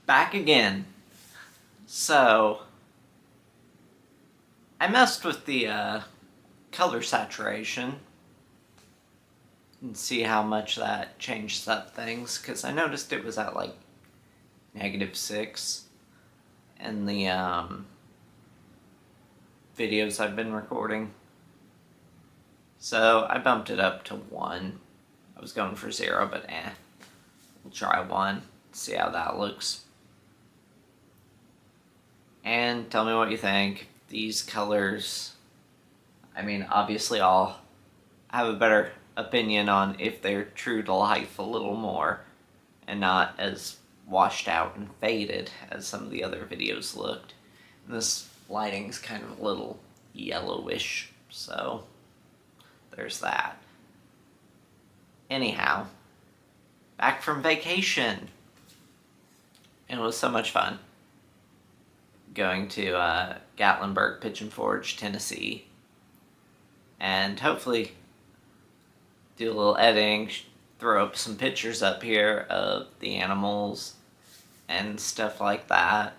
Back again. So, I messed with the color saturation and see how much that changed up things, because I noticed it was at like -6 in the videos I've been recording. So I bumped it up to 1. I was going for 0, but we'll try 1, see how that looks. And tell me what you think. These colors, I mean, obviously I'll have a better opinion on if they're true to life a little more and not as washed out and faded as some of the other videos looked. And this lighting's kind of a little yellowish, so there's that. Anyhow, back from vacation. It was so much fun going to Gatlinburg Pigeon Forge, Tennessee, and hopefully do a little editing, throw up some pictures up here of the animals and stuff like that.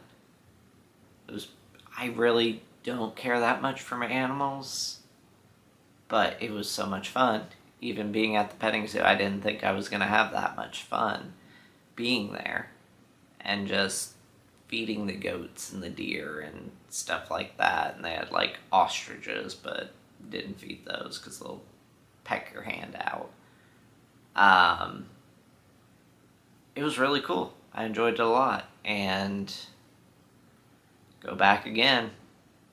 I really don't care that much for my animals, but it was so much fun. Even being at the petting zoo, I didn't think I was going to have that much fun being there and just feeding the goats and the deer and stuff like that. And they had like ostriches, but didn't feed those because they'll peck your hand out. It was really cool. I enjoyed it a lot, and go back again.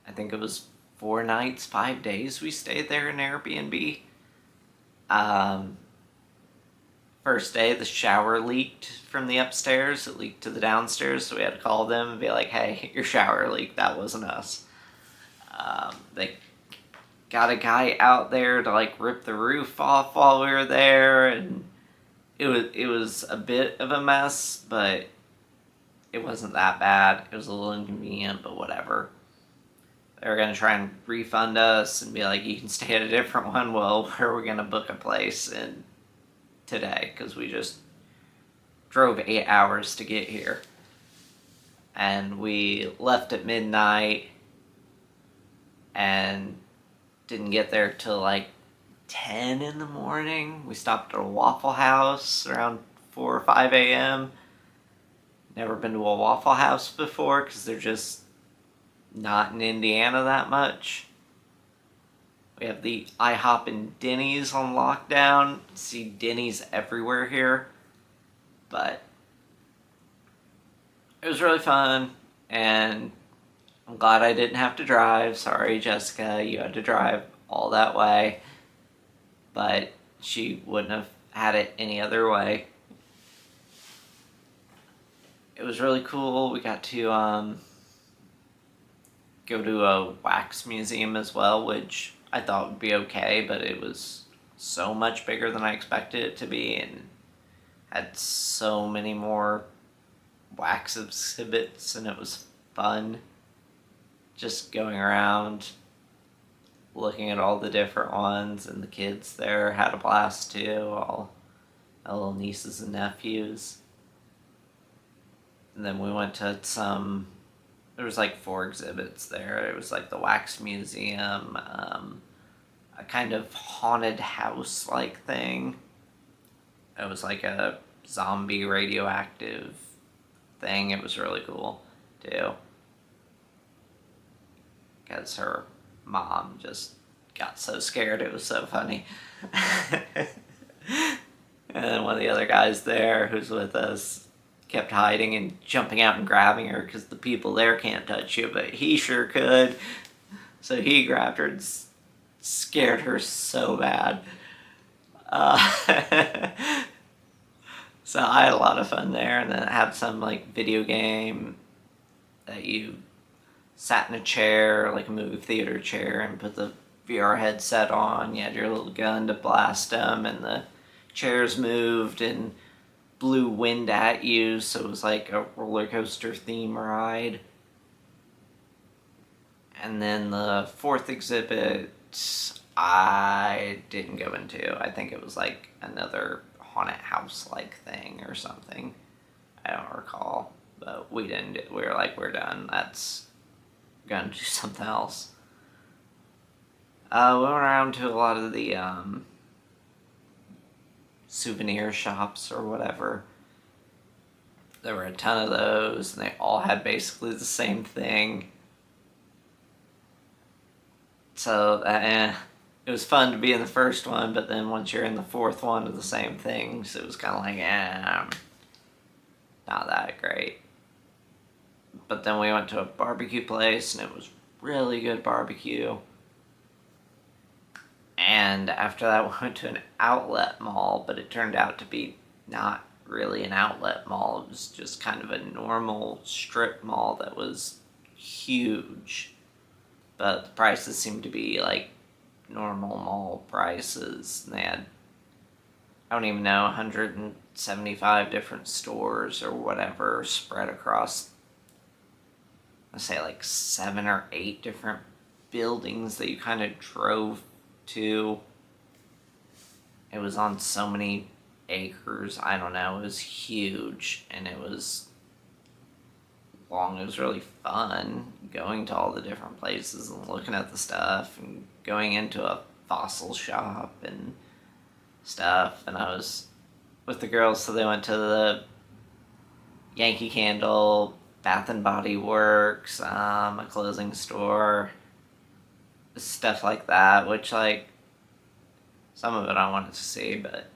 I think it was 4 nights, 5 days we stayed there in Airbnb. First day, the shower leaked from the upstairs. It leaked to the downstairs, so we had to call them and be like, hey, your shower leaked. That wasn't us. They got a guy out there to like rip the roof off while we were there, and it was a bit of a mess, but it wasn't that bad. It was a little inconvenient, but whatever. They were going to try and refund us and be like, you can stay at a different one. Well, where are we going to book a place in today? Because we just drove 8 hours to get here. And we left at midnight and didn't get there till like 10 in the morning. We stopped at a Waffle House around 4 or 5 a.m. Never been to a Waffle House before because they're just not in Indiana that much. We have the IHOP and Denny's on lockdown. See Denny's everywhere here. But it was really fun, and I'm glad I didn't have to drive. Sorry, Jessica, you had to drive all that way. But she wouldn't have had it any other way. It was really cool. We got to go to a wax museum as well, which I thought would be okay, but it was so much bigger than I expected it to be, and had so many more wax exhibits, and it was fun just going around looking at all the different ones, and the kids there had a blast too, all my little nieces and nephews. And then we went to there was like 4 exhibits there. It was like the wax museum, a kind of haunted house like thing. It was like a zombie radioactive thing. It was really cool too, because her mom just got so scared. It was so funny. And then one of the other guys there who's with us kept hiding and jumping out and grabbing her because the people there can't touch you, but he sure could. So he grabbed her and scared her so bad. So I had a lot of fun there, and then I had some like video game that you sat in a chair, like a movie theater chair, and put the VR headset on. You had your little gun to blast them, and the chairs moved and blew wind at you, so it was like a roller coaster theme ride. And then the 4th exhibit I didn't go into. I think it was like another haunted house like thing or something. I don't recall, but we didn't. We were like, we're done. That's gonna do something else. We went around to a lot of the souvenir shops or whatever. There were a ton of those, and they all had basically the same thing. So, it was fun to be in the first one, but then once you're in the fourth one of the same things, it was kind of like, not that great. But then we went to a barbecue place, and it was really good barbecue. And after that, we went to an outlet mall, but it turned out to be not really an outlet mall. It was just kind of a normal strip mall that was huge. But the prices seemed to be like normal mall prices. And they had, I don't even know, 175 different stores or whatever spread across, I say like 7 or 8 different buildings that you kind of drove to. It was on so many acres. I don't know. It was huge, and it was long. It was really fun going to all the different places and looking at the stuff and going into a fossil shop and stuff. And I was with the girls, so they went to the Yankee Candle, Bath and Body Works, a clothing store, stuff like that, which, like, some of it I wanted to see, but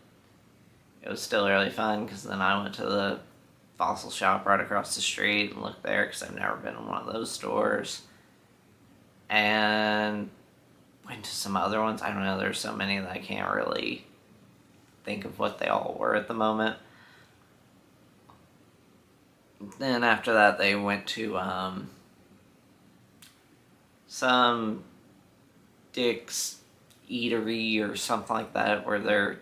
it was still really fun, because then I went to the fossil shop right across the street and looked there, because I've never been in one of those stores, and went to some other ones. I don't know, there's so many that I can't really think of what they all were at the moment. Then after that, they went to some Dick's Eatery or something like that, where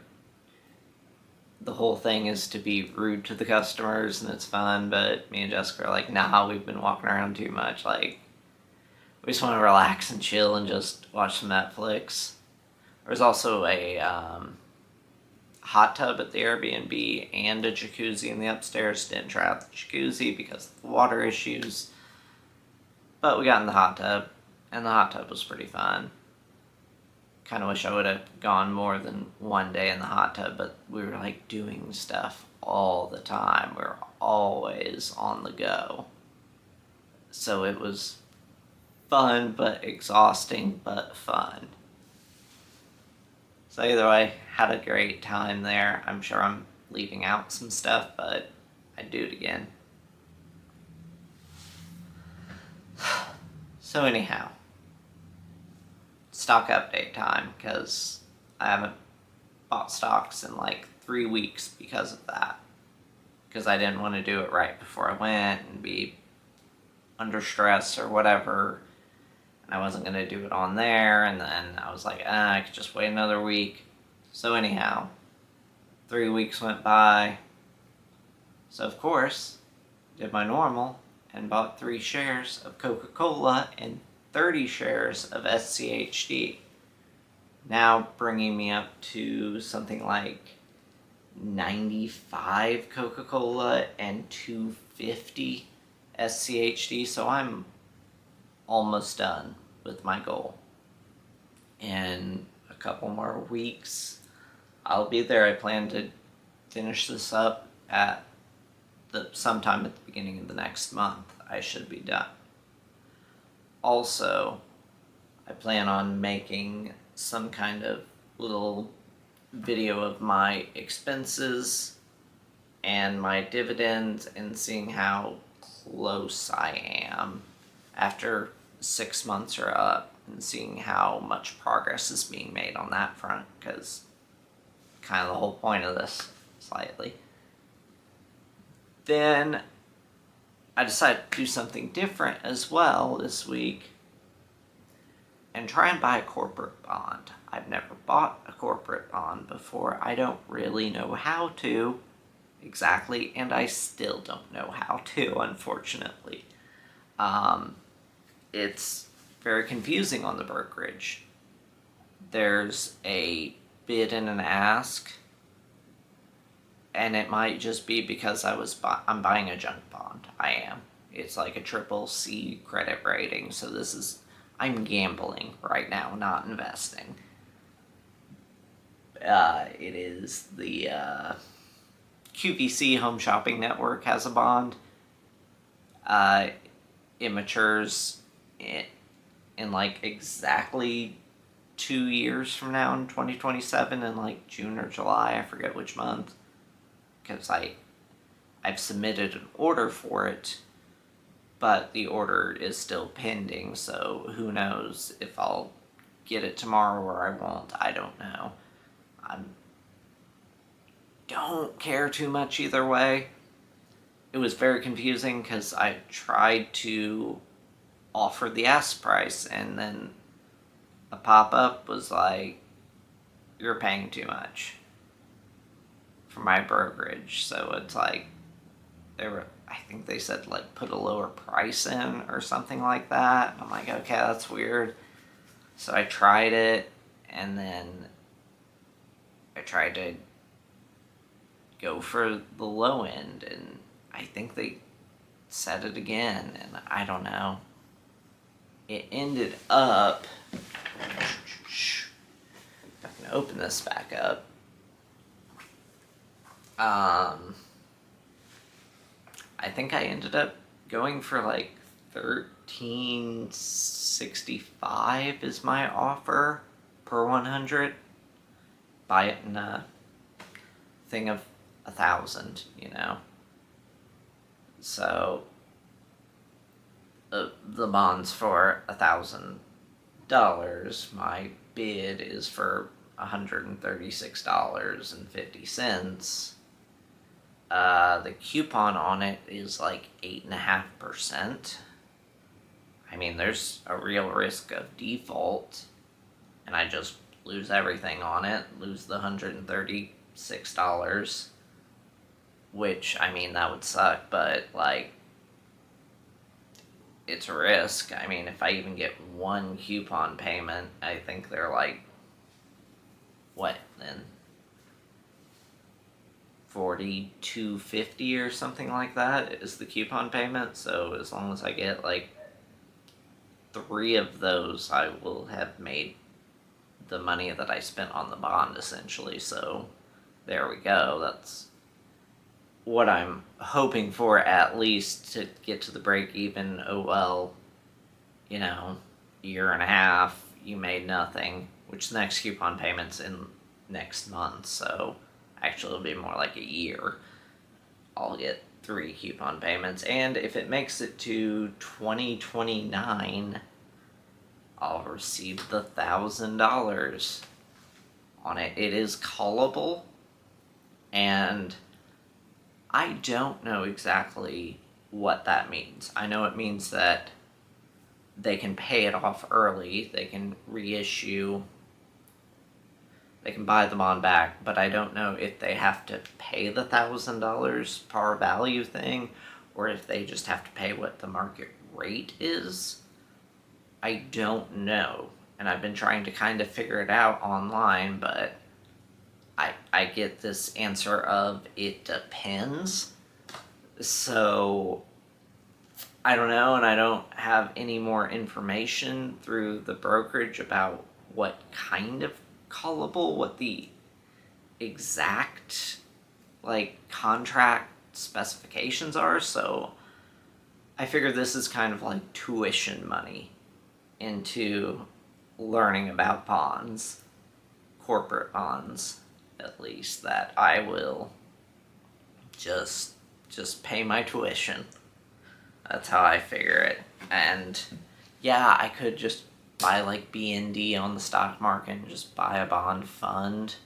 the whole thing is to be rude to the customers, and it's fun. But me and Jessica are like, nah, we've been walking around too much. Like, we just want to relax and chill and just watch some Netflix. There was also a hot tub at the Airbnb and a jacuzzi in the upstairs. Didn't try out the jacuzzi because of the water issues, but we got in the hot tub, and the hot tub was pretty fun. Kind of wish I would have gone more than one day in the hot tub, but we were like doing stuff all the time. We were always on the go. So it was fun, but exhausting, but fun. So either way, had a great time there. I'm sure I'm leaving out some stuff, but I'd do it again. So anyhow, stock update time, because I haven't bought stocks in like 3 weeks because of that. Because I didn't want to do it right before I went and be under stress or whatever. And I wasn't going to do it on there, and then I was like, I could just wait another week. So anyhow, 3 weeks went by. So of course, did my normal and bought 3 shares of Coca-Cola and 30 shares of SCHD. Now bringing me up to something like 95 Coca-Cola and 250 SCHD. So I'm almost done with my goal. In a couple more weeks, I'll be there. I plan to finish this up at sometime at the beginning of the next month. I should be done. Also, I plan on making some kind of little video of my expenses and my dividends, and seeing how close I am after 6 months are up, and seeing how much progress is being made on that front, because kind of the whole point of this, slightly. Then I decided to do something different as well this week and try and buy a corporate bond. I've never bought a corporate bond before. I don't really know how to exactly, and I still don't know how to, unfortunately. It's very confusing on the brokerage. There's a bid and an ask, and it might just be because I'm buying a junk bond. I am. It's like a triple C credit rating, so I'm gambling right now, not investing. It is the QVC Home Shopping Network has a bond. It matures in like exactly 2 years from now in 2027 in like June or July. I forget which month. Because I've submitted an order for it, but the order is still pending, so who knows if I'll get it tomorrow or I won't. I don't know. I don't care too much either way. It was very confusing because I tried to offer the ask price and then a pop-up was like, you're paying too much for my brokerage. So it's like, I think they said like put a lower price in or something like that. I'm like, okay, that's weird. So I tried it, and then I tried to go for the low end, and I think they said it again, and I don't know. It ended up, if I can open this back up, I think I ended up going for like $13.65 is my offer per 100. Buy it in a thing of 1,000, So the bond's for $1,000. My bid is for $136.50. The coupon on it is like 8.5%. I mean, there's a real risk of default, and I just lose everything on it, lose the $136, which, I mean, that would suck, but, like, it's a risk. I mean, if I even get one coupon payment, I think they're like, what then? $42.50 or something like that is the coupon payment. So as long as I get like 3 of those, I will have made the money that I spent on the bond essentially. So there we go. That's what I'm hoping for, at least, to get to the break even. Oh well, year and a half, you made nothing, which the next coupon payment's in next month, so actually it'll be more like a year. I'll get 3 coupon payments, and if it makes it to 2029, I'll receive the $1,000 on it. It is callable, and I don't know exactly what that means. I know it means that they can pay it off early, they can reissue, they can buy the bond back, but I don't know if they have to pay the $1,000 par value thing, or if they just have to pay what the market rate is. I don't know, and I've been trying to kind of figure it out online, but I get this answer of it depends. So I don't know, and I don't have any more information through the brokerage about what kind of callable, what the exact contract specifications are. So I figure this is kind of like tuition money into learning about bonds, corporate bonds at least, that I will just pay my tuition. That's how I figure it. And yeah, I could just buy like BND on the stock market and just buy a bond fund,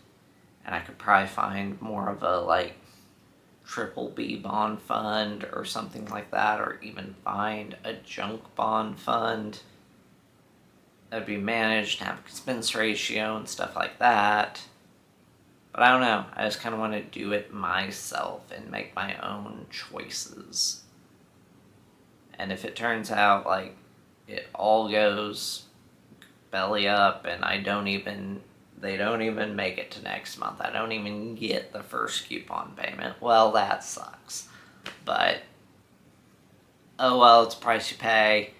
and I could probably find more of a like triple B bond fund or something like that, or even find a junk bond fund that'd be managed and have a expense ratio and stuff like that. But I don't know, I just kind of want to do it myself and make my own choices. And if it turns out like it all goes belly up and I don't even they don't even make it to next month. I don't even get the first coupon payment. Well, that sucks. But, oh well, it's the price you pay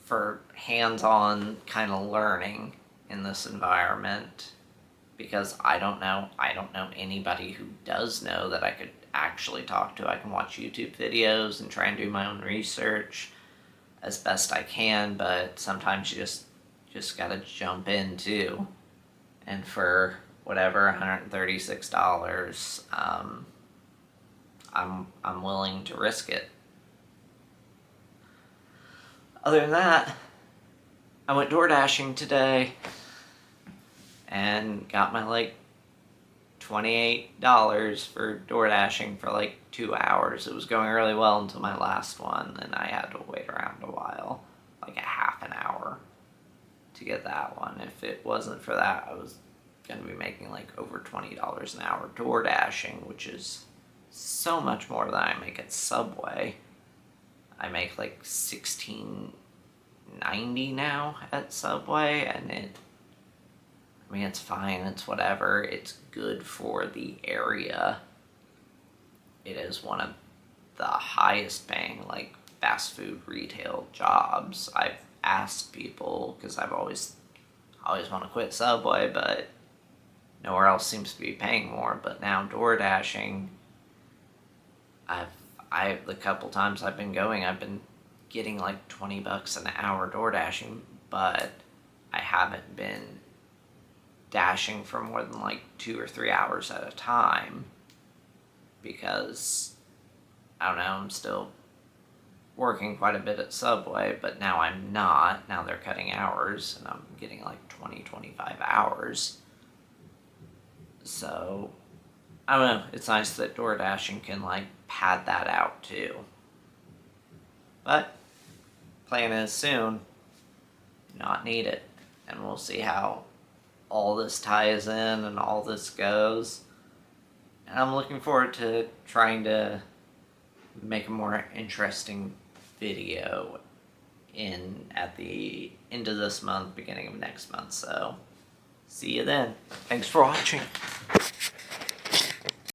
for hands-on kind of learning in this environment. Because I don't know anybody who does know that I could actually talk to. I can watch YouTube videos and try and do my own research as best I can, but sometimes you just gotta jump in too. And for whatever, $136, I'm willing to risk it. Other than that, I went door dashing today and got my like $28 for door dashing for like 2 hours. It was going really well until my last one, and I had to wait around a while, like a half an hour, to get that one. If it wasn't for that, I was gonna be making like over $20 an hour door dashing, which is so much more than I make at Subway. I make like $16.90 now at Subway, and it's fine, it's whatever, it's good for the area. It is one of the highest paying, like, fast food retail jobs. I've asked people, because I've always want to quit Subway, but nowhere else seems to be paying more. But now door dashing, the couple times I've been going, I've been getting like $20 an hour door dashing, but I haven't been dashing for more than like 2 or 3 hours at a time, because I don't know, I'm still working quite a bit at Subway, but now I'm not. Now they're cutting hours, and I'm getting like 20-25 hours. So I don't know, it's nice that door dashing can like pad that out too. But plan is soon not need it, and we'll see how all this ties in and all this goes. And I'm looking forward to trying to make a more interesting video at the end of this month, beginning of next month. So see you then. Thanks for watching.